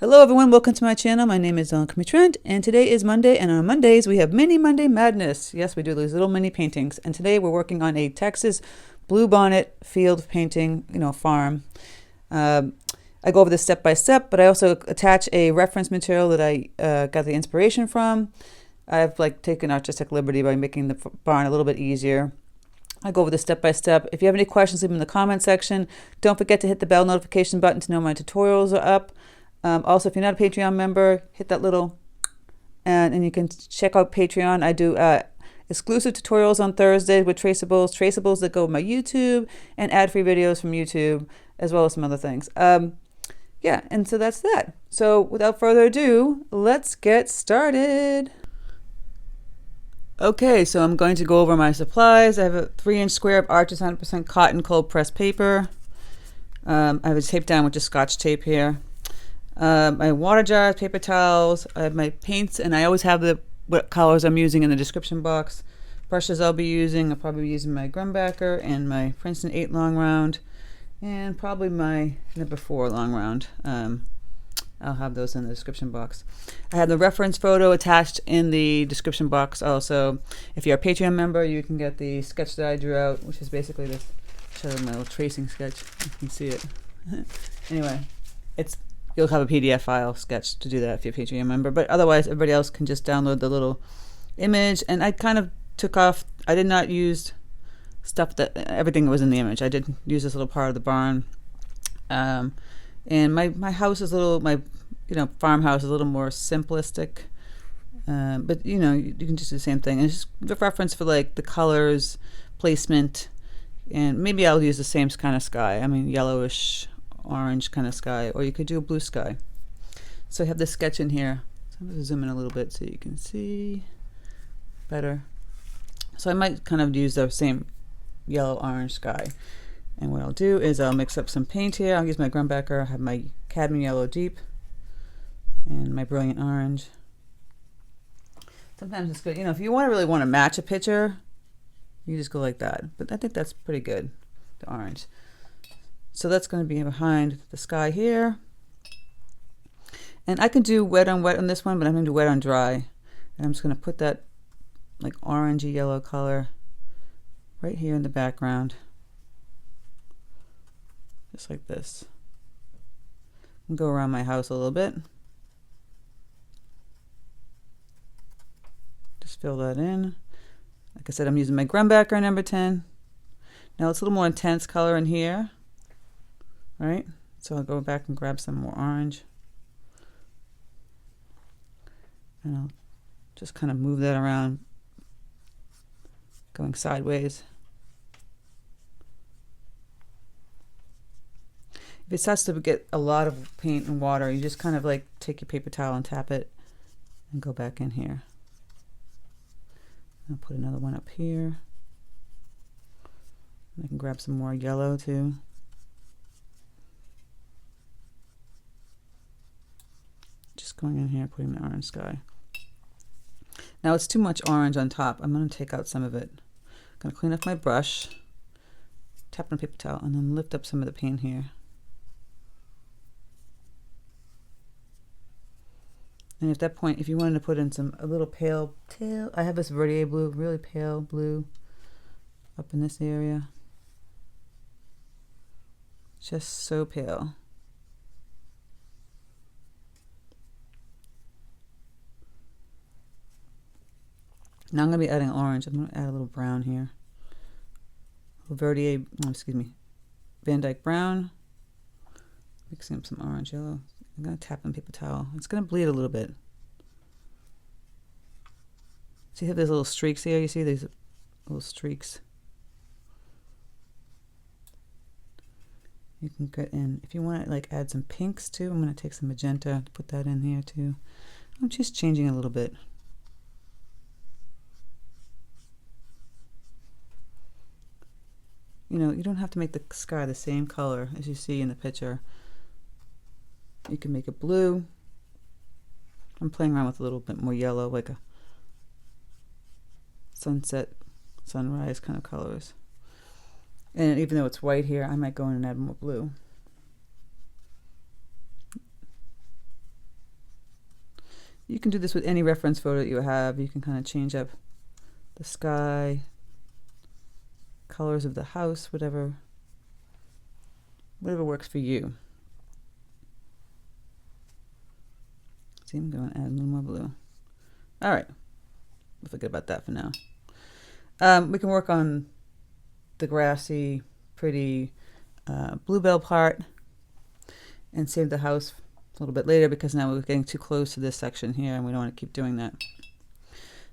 Hello everyone, welcome to my channel. My name is Crimi-Trent, and today is Monday, and on Mondays we have Mini Monday Madness. Yes, we do these little mini paintings, and today we're working on a Texas bluebonnet field painting, farm. I go over this step by step, but I also attach a reference material that I got the inspiration from. I've taken artistic liberty by making the barn a little bit easier. I go over this step by step. If you have any questions, leave them in the comment section. Don't forget to hit the bell notification button to know my tutorials are up. Also, if you're not a Patreon member, hit that little, and you can check out Patreon. I do exclusive tutorials on Thursdays with traceables that go with my YouTube, and ad-free videos from YouTube, as well as some other things. Yeah, and so that's that. So without further ado, let's get started. Okay, so I'm going to go over my supplies. I have a 3-inch square of Arches 100% cotton cold pressed paper. I have it taped down with just Scotch tape here. My water jars, paper towels, I have my paints, and I always have what colors I'm using in the description box. Brushes I'll probably be using my Grumbacher and my Princeton 8 long round, and probably my number 4 long round. I'll have those in the description box. I have the reference photo attached in the description box also. If you're a Patreon member, you can get the sketch that I drew out, which is basically this. Show my little tracing sketch. You can see it. Anyway, you'll have a PDF file sketch to do that if you're a Patreon member, but otherwise everybody else can just download the little image. And I kind of took off, I did not use stuff everything was in the image. I did use this little part of the barn. And my house is my farmhouse is a little more simplistic. But you can just do the same thing. And it's just the reference for the colors, placement, and maybe I'll use the same kind of sky. I mean, yellowish, orange kind of sky, or you could do a blue sky. So I have this sketch in here. So I'm going to zoom in a little bit so you can see better. So I might kind of use the same yellow orange sky. And what I'll do is I'll mix up some paint here. I'll use my Grumbacher. I have my cadmium yellow deep and my brilliant orange. Sometimes it's good, if you really want to match a picture, you just go like that. But I think that's pretty good, the orange. So that's going to be behind the sky here. And I can do wet on this one, but I'm going to do wet on dry. And I'm just going to put that orangey yellow color right here in the background. Just like this. And go around my house a little bit. Just fill that in. Like I said, I'm using my Grumbacher number 10. Now it's a little more intense color in here. Right, so I'll go back and grab some more orange, and I'll just kind of move that around, going sideways. If it starts to get a lot of paint and water, you just kind of take your paper towel and tap it and go back in here. I'll put another one up here. I can grab some more yellow too. Just going in here, putting the orange sky. Now it's too much orange on top. I'm going to take out some of it. I'm going to clean off my brush, tap on a paper towel, and then lift up some of the paint here. And at that point, if you wanted to put in a little pale tail, I have this verditer blue, really pale blue, up in this area. Just so pale. Now I'm going to be adding orange. I'm going to add a little brown here. A little Van Dyke brown. Mixing up some orange yellow. I'm going to tap on paper towel. It's going to bleed a little bit. See how there's little streaks here? You see these little streaks? You can get in. If you want to add some pinks too, I'm going to take some magenta, put that in here too. I'm just changing a little bit. You don't have to make the sky the same color as you see in the picture. You can make it blue. I'm playing around with a little bit more yellow, like a sunset, sunrise kind of colors. And even though it's white here, I might go in and add more blue. You can do this with any reference photo that you have. You can kind of change up the sky, colors of the house, whatever works for you. See, I'm going to add a little more blue. All right, we'll forget about that for now. We can work on the grassy, pretty bluebell part and save the house a little bit later, because now we're getting too close to this section here and we don't want to keep doing that.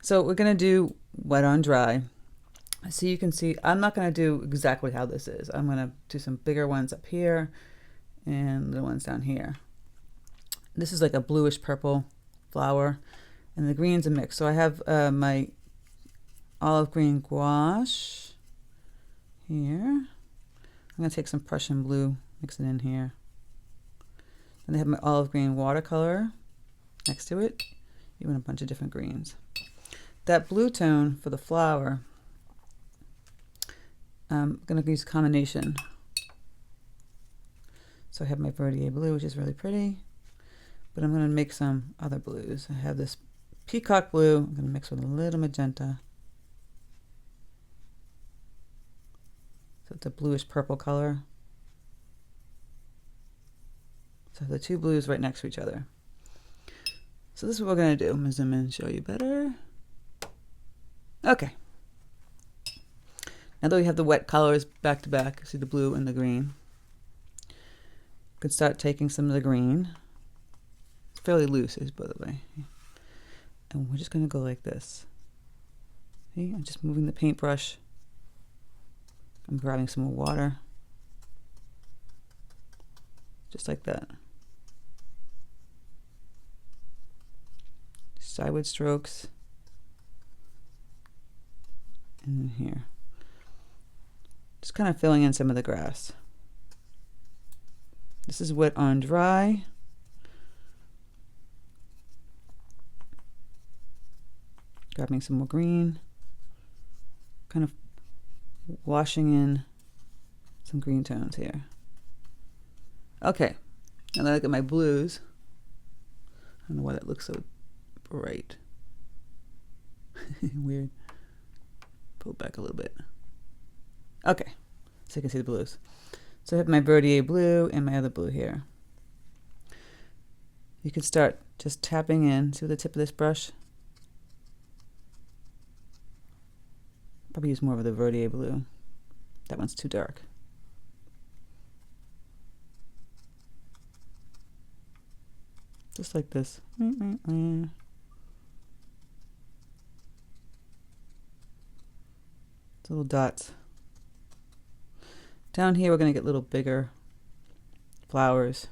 So we're going to do wet on dry. So you can see I'm not going to do exactly how this is. I'm going to do some bigger ones up here and little ones down here. This is like a bluish purple flower, and the green's a mix. So I have my olive green gouache here. I'm going to take some Prussian blue, mix it in here. And I have my olive green watercolor next to it, even a bunch of different greens. That blue tone for the flower, I'm going to use a combination. So I have my verditer blue, which is really pretty, but I'm going to make some other blues. I have this peacock blue. I'm going to mix with a little magenta. So it's a bluish purple color. So the two blues right next to each other. So this is what we're going to do. I'm going to zoom in and show you better. Okay. Now that we have the wet colors back to back, see the blue and the green, you can start taking some of the green. It's fairly loose, by the way. And we're just going to go like this. See, I'm just moving the paintbrush. I'm grabbing some more water. Just like that. Sideward strokes. And then here. Just kind of filling in some of the grass. This is wet on dry. Grabbing some more green. Kind of washing in some green tones here. Okay, now that I look at my blues, I don't know why that looks so bright. Weird. Pull it back a little bit. Okay, so you can see the blues. So I have my verditer blue and my other blue here. You can start just tapping in. See with the tip of this brush? Probably use more of the verditer blue. That one's too dark. Just like this. Little dots. Down here we're going to get little bigger flowers.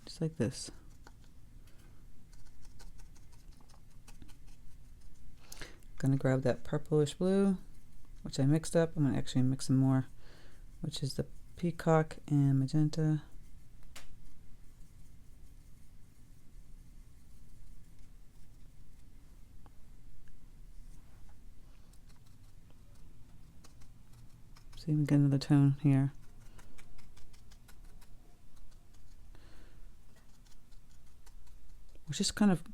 Just like this. Going to grab that purplish blue, which I mixed up. I'm going to actually mix some more, which is the peacock and magenta. So you can get another tone here. We're just kind of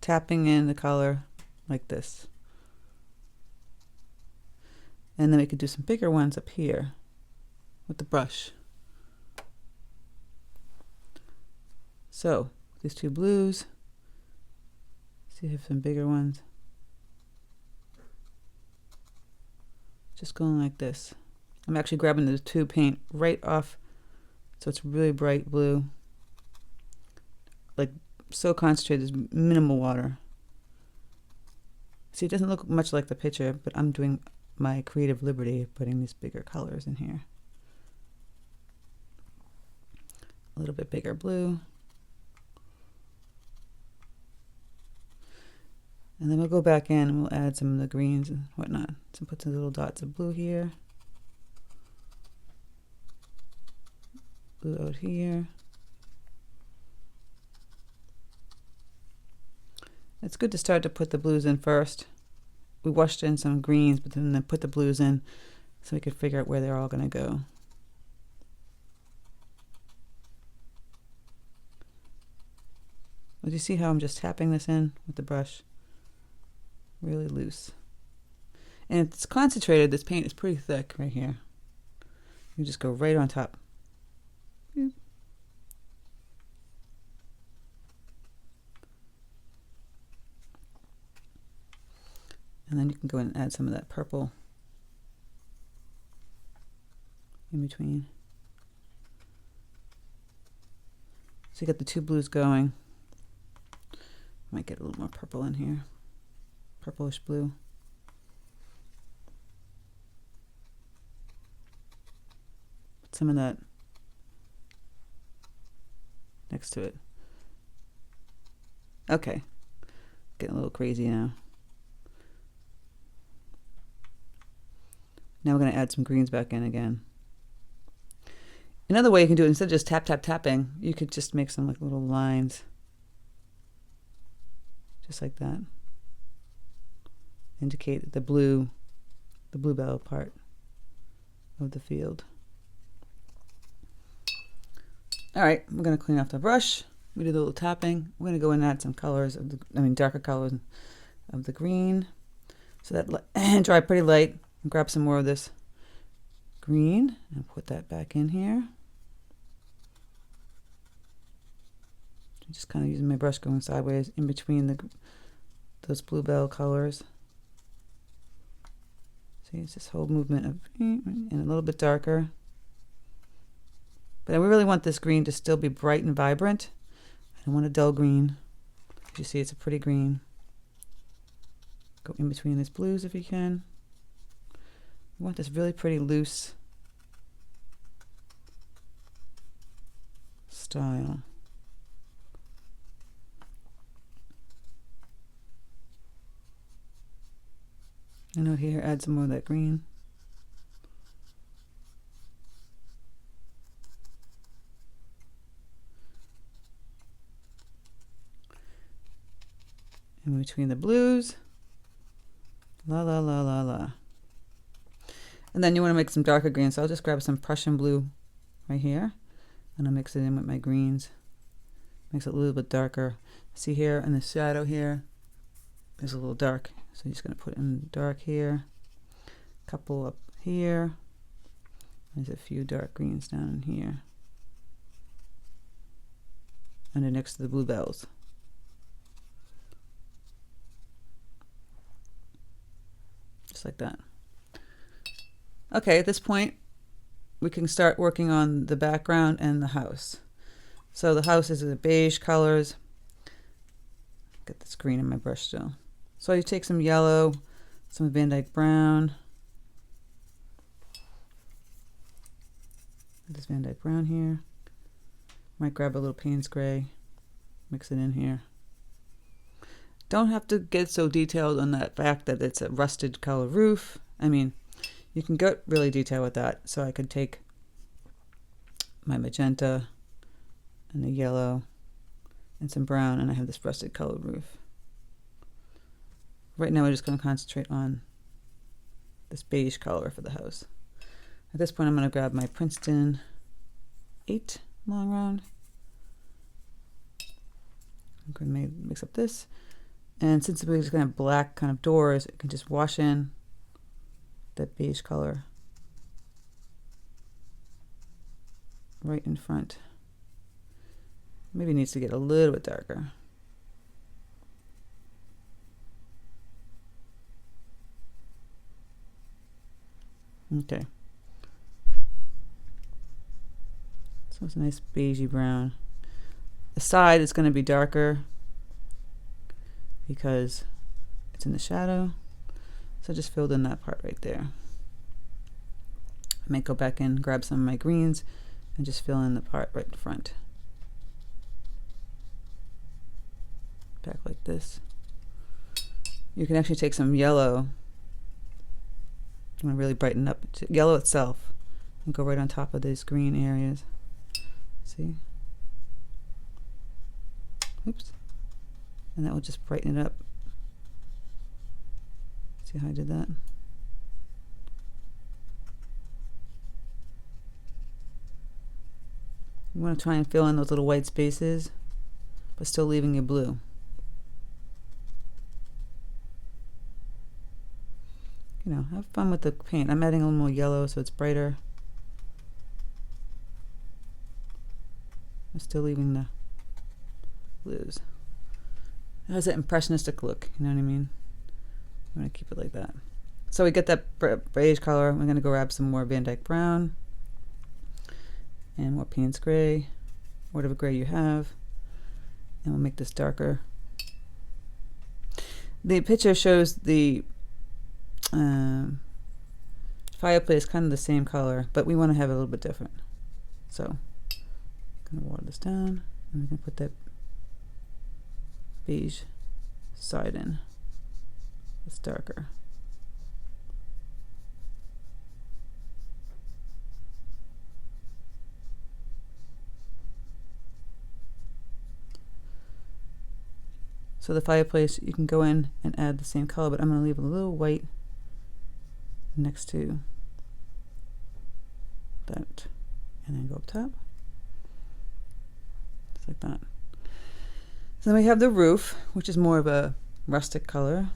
tapping in the color like this. And then we could do some bigger ones up here with the brush. So these two blues, see, I have some bigger ones. Just going like this. I'm actually grabbing the tube paint right off, so it's really bright blue. Like so concentrated, there's minimal water. See, it doesn't look much like the picture, but I'm doing my creative liberty of putting these bigger colors in here. A little bit bigger blue. And then we'll go back in and we'll add some of the greens and whatnot. So put some little dots of blue here. Blue out here. It's good to start to put the blues in first. We washed in some greens, but then put the blues in so we could figure out where they're all going to go. But you see how I'm just tapping this in with the brush? Really loose. And it's concentrated, this paint is pretty thick right here. You just go right on top. And then you can go in and add some of that purple in between. So you got the two blues going. Might get a little more purple in here. Purplish blue. Put some of that next to it. Okay. Getting a little crazy now. Now we're going to add some greens back in again. Another way you can do it, instead of just tapping, you could just make some like little lines. Just like that. Indicate the bluebell part of the field. All right, we're going to clean off the brush. We did a little tapping. We're going to go in and add some colors of darker colors of the green. So that dry pretty light. And grab some more of this green and put that back in here. I'm just kind of using my brush going sideways in between those bluebell colors. See, it's this whole movement of and a little bit darker. But we really want this green to still be bright and vibrant. I don't want a dull green. As you see, it's a pretty green. Go in between these blues if you can. We want this really pretty loose style. And over here, add some more of that green. In between the blues. La la la la la. And then you want to make some darker greens, so I'll just grab some Prussian blue right here, and I'll mix it in with my greens. Makes it a little bit darker. See here in the shadow here, there's a little dark, so I'm just going to put in dark here, a couple up here, there's a few dark greens down in here, and they're next to the bluebells. Just like that. Okay, at this point, we can start working on the background and the house. So the house is the beige colors. Get this green in my brush still. So you take some yellow, some Van Dyke brown. This Van Dyke brown here. Might grab a little Payne's gray, mix it in here. Don't have to get so detailed on that fact that it's a rusted color roof. I mean, you can get really detailed with that. So I could take my magenta and the yellow and some brown, and I have this rusted colored roof. Right now we're just going to concentrate on this beige color for the house. At this point I'm going to grab my Princeton 8 long round. I'm going to mix up this. And since we're just going to have black kind of doors, it can just wash in that beige color right in front. Maybe it needs to get a little bit darker. Okay. So it's a nice beigey brown. The side is going to be darker because it's in the shadow. So I just filled in that part right there. I might go back in, grab some of my greens, and just fill in the part right in front. Back like this. You can actually take some yellow. You want to really brighten up yellow itself and go right on top of these green areas. See? Oops. And that will just brighten it up. See how I did that? You want to try and fill in those little white spaces but still leaving you blue. You know, have fun with the paint. I'm adding a little more yellow so it's brighter. I'm still leaving the blues. It has that impressionistic look, you know what I mean? I'm going to keep it like that. So we get that beige color. We're going to go grab some more Van Dyke Brown and more Payne's Gray, whatever gray you have, and we'll make this darker. The picture shows the fireplace kind of the same color, but we want to have it a little bit different. So I'm going to water this down, and we're going to put that beige side in. It's darker. So the fireplace, you can go in and add the same color, but I'm going to leave a little white next to that, and then go up top, just like that. So then we have the roof, which is more of a rustic color.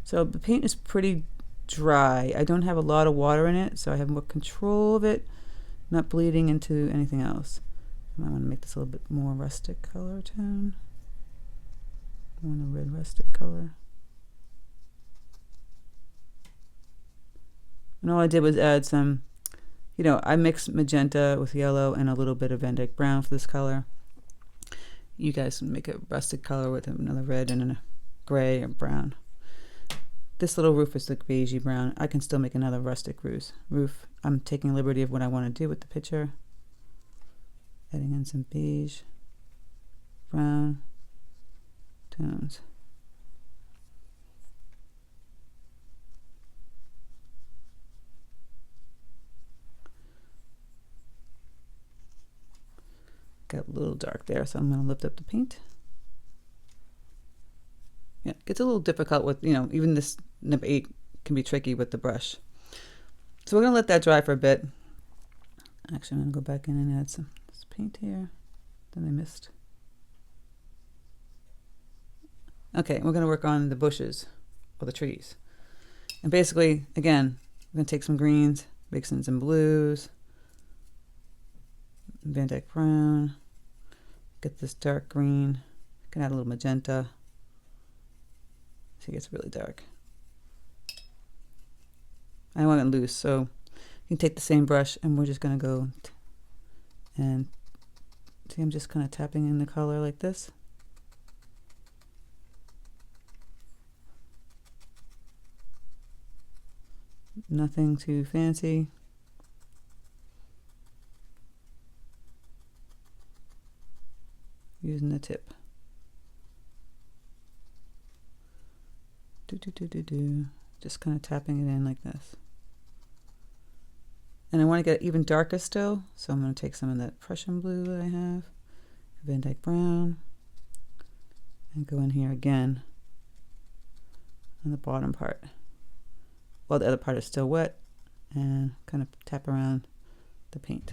So the paint is pretty dry. I don't have a lot of water in it, so I have more control of it, not bleeding into anything else. I might want to make this a little bit more rustic color tone. I want a red rustic color. And all I did was add some, you know, I mixed magenta with yellow and a little bit of Van Dyke Brown for this color. You guys can make a rustic color with another red and a gray or brown. This little roof is like beigey brown. I can still make another rustic roof. I'm taking liberty of what I want to do with the picture. Adding in some beige, brown tones. Got a little dark there, so I'm going to lift up the paint. Yeah, it gets a little difficult with, you know, even this nib 8 can be tricky with the brush. So we're going to let that dry for a bit. Actually, I'm going to go back in and add some this paint here that I missed. Okay, we're going to work on the bushes or the trees. And basically, again, we're going to take some greens, mix in some blues, Van Dyke Brown, get this dark green, can add a little magenta. See, it gets really dark. I want it loose, so you can take the same brush and we're just going to go and see, I'm just kind of tapping in the color like this. Nothing too fancy. Using the tip. Just kind of tapping it in like this. And I want to get it even darker still, so I'm going to take some of that Prussian blue that I have, Van Dyke Brown, and go in here again on the bottom part while the other part is still wet, and kind of tap around the paint.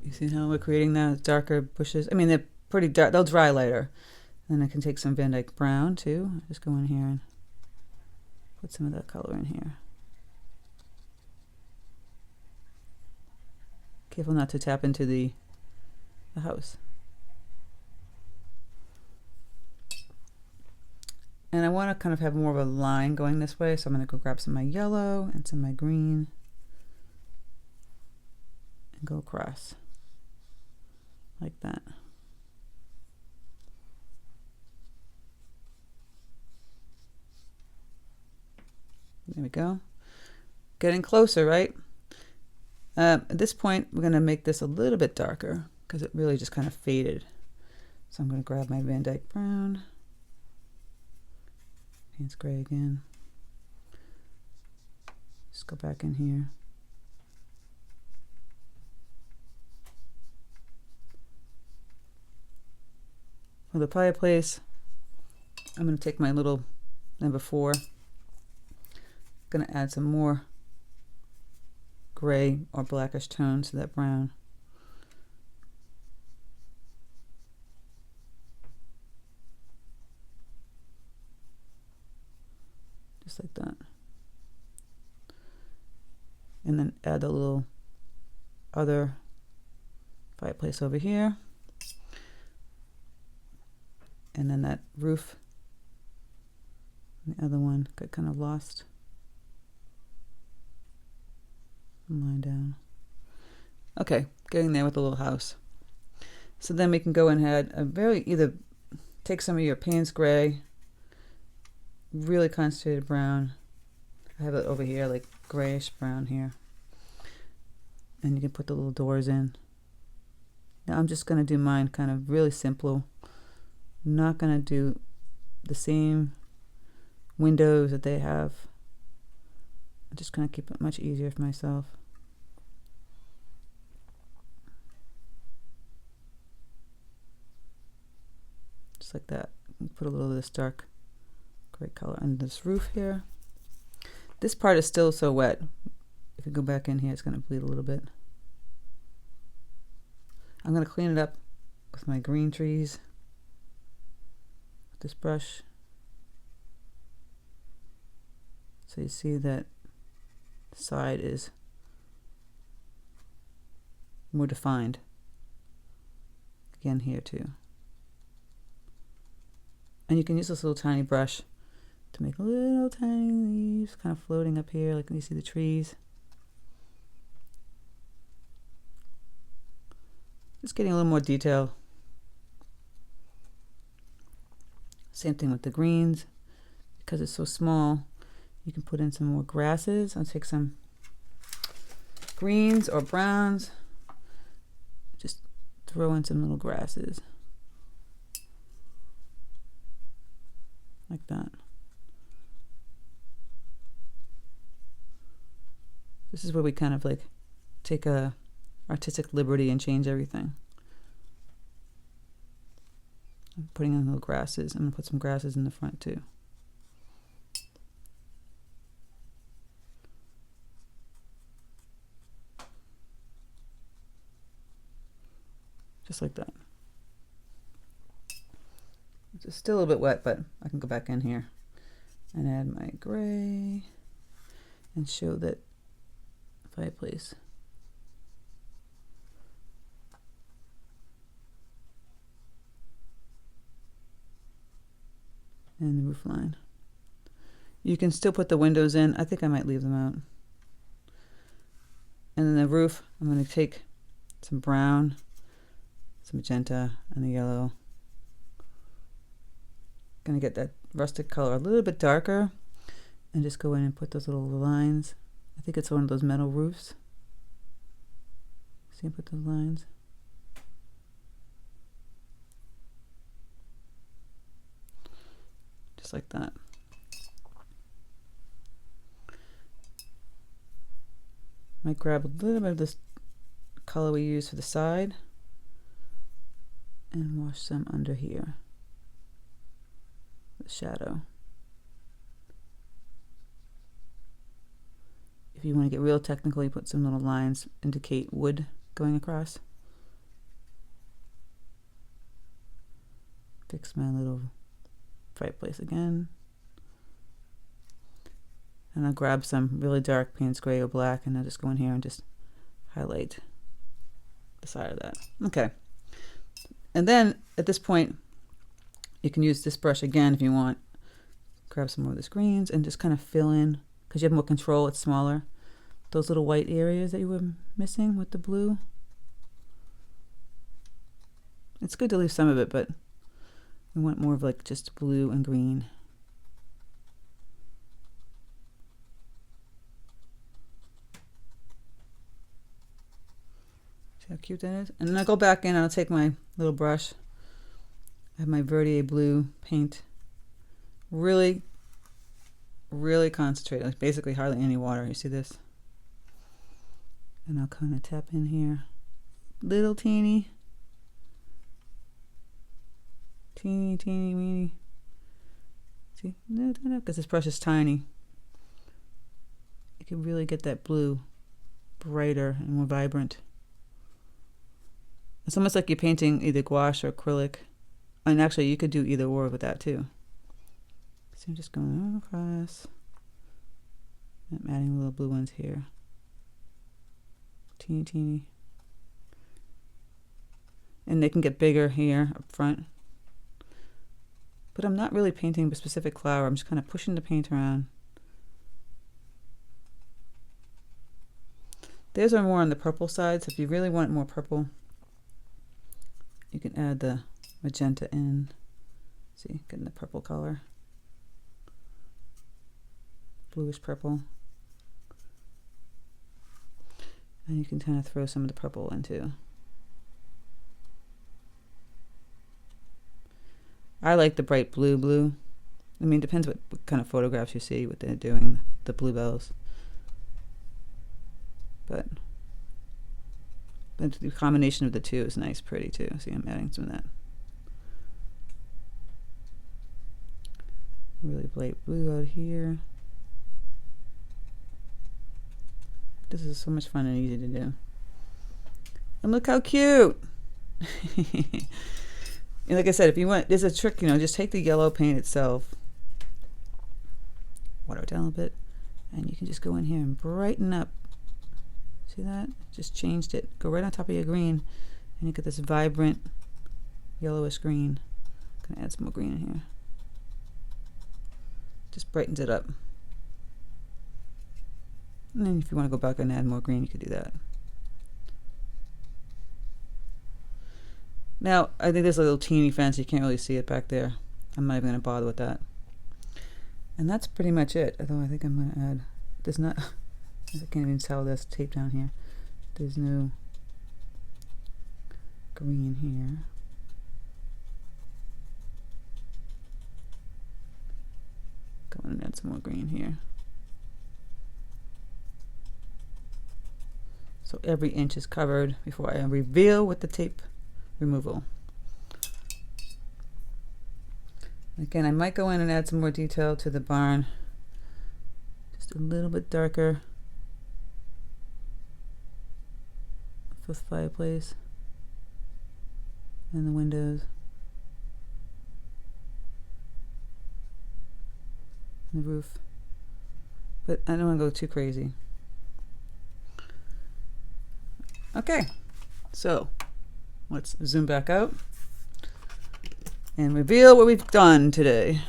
You see how we're creating those darker bushes? I mean, they're pretty dark. They'll dry later. And I can take some Van Dyke Brown too. Just go in here and put some of that color in here. Careful not to tap into the house. And I want to kind of have more of a line going this way, so I'm going to go grab some of my yellow and some of my green and go across like that. There we go. Getting closer, right? At this point, we're going to make this a little bit darker because it really just kind of faded. So I'm going to grab my Van Dyke Brown. Payne's Gray again. Just go back in here. For the fireplace, I'm going to take my little number 4. Going to add some more gray or blackish tones to that brown. Just like that. And then add a little other fireplace over here. And then that roof, the other one got kind of lost. Line down. Okay, getting there with the little house. So then we can go and add a either take some of your Payne's gray, really concentrated brown. I have it over here, like grayish brown here. And you can put the little doors in. Now I'm just going to do mine kind of really simple. I'm not going to do the same windows that they have. I'm just going to keep it much easier for myself. Just like that. Put a little of this dark gray color on this roof here. This part is still so wet. If you go back in here, it's going to bleed a little bit. I'm going to clean it up with my green trees with this brush. So you see that the side is more defined. Again here too. And you can use this little tiny brush to make little tiny leaves kind of floating up here, like you see the trees. Just getting a little more detail. Same thing with the greens. Because it's so small, you can put in some more grasses. I'll take some greens or browns. Just throw in some little grasses. Like that. This is where we kind of like take a artistic liberty and change everything. I'm putting in little grasses. I'm going to put some grasses in the front too. Just like that. It's still a little bit wet, but I can go back in here and add my gray and show that fireplace. And the roof line. You can still put the windows in. I think I might leave them out. And then the roof, I'm going to take some brown, some magenta, and the yellow. Going to get that rustic color a little bit darker and just go in and put those little lines. I think it's one of those metal roofs. See, put those lines. Just like that. Might grab a little bit of this color we use for the side and wash some under here. The shadow. If you want to get real technical, you put some little lines, indicate wood going across. Fix my little fireplace again. And I'll grab some really dark Payne's gray or black, and I'll just go in here and just highlight the side of that. Okay. And then at this point, you can use this brush again if you want. Grab some more of this greens and just kind of fill in, because you have more control, it's smaller. Those little white areas that you were missing with the blue. It's good to leave some of it, but we want more of like just blue and green. See how cute that is? And then I'll go back in and I'll take my little brush. I have my verditer blue paint. Really, really concentrated. It's basically hardly any water. You see this? And I'll kind of tap in here. Little teeny. Teeny, teeny, weeny. See? Because this brush is tiny. You can really get that blue brighter and more vibrant. It's almost like you're painting either gouache or acrylic. And actually, you could do either or with that too. So I'm just going across. I'm adding little blue ones here. Teeny, teeny. And they can get bigger here up front. But I'm not really painting a specific flower. I'm just kind of pushing the paint around. These are more on the purple side, so if you really want more purple, you can add the magenta in. See, getting the purple color. Bluish purple. And you can kind of throw some of the purple into. I like the bright blue. I mean, depends what kind of photographs you see, what they're doing, the bluebells. But the combination of the two is nice, pretty too. See, I'm adding some of that. Really bright blue out here. This is so much fun and easy to do. And look how cute! And like I said, if you want, there's a trick, you know, just take the yellow paint itself, water it down a little bit, and you can just go in here and brighten up. See that? Just changed it. Go right on top of your green, and you get this vibrant yellowish green. Gonna add some more green in here. Just brightens it up. And then if you want to go back and add more green, you could do that. Now, I think there's a little teeny fence. You can't really see it back there. I'm not even going to bother with that. And that's pretty much it. Although I think I'm going to add, there's not, I can't even tell this tape down here. There's no green here. Go and add some more green here. So every inch is covered before I reveal with the tape removal. Again, I might go in and add some more detail to the barn. Just a little bit darker. For the fireplace and the windows. And the roof. But I don't want to go too crazy. Okay, so let's zoom back out and reveal what we've done today.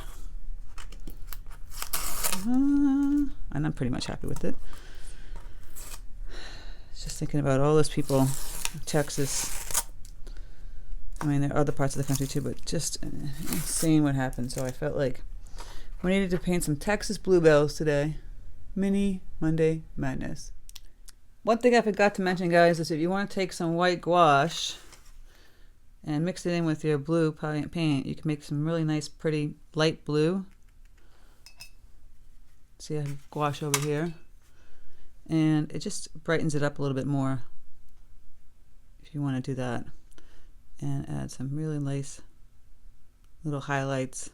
And I'm pretty much happy with it. Just thinking about all those people in Texas. I mean, there are other parts of the country too, but just insane what happened. So I felt like we needed to paint some Texas bluebells today. Mini Monday Madness. One thing I forgot to mention, guys, is if you want to take some white gouache and mix it in with your blue paint, you can make some really nice, pretty light blue. See, I have gouache over here. And it just brightens it up a little bit more if you want to do that. And add some really nice little highlights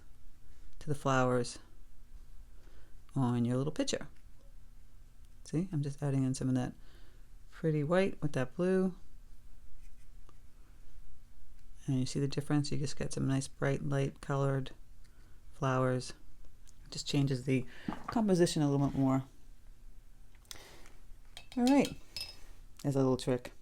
to the flowers on your little picture. See, I'm just adding in some of that pretty white with that blue. And you see the difference? You just get some nice bright light colored flowers. It just changes the composition a little bit more. All right, there's a little trick.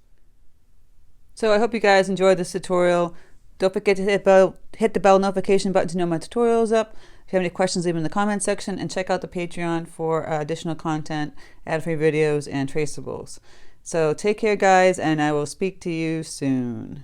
So I hope you guys enjoyed this tutorial. Don't forget to hit the bell notification button to know my tutorial's up. If you have any questions, leave them in the comment section, and check out the Patreon for additional content, ad-free videos, and traceables. So take care, guys, and I will speak to you soon.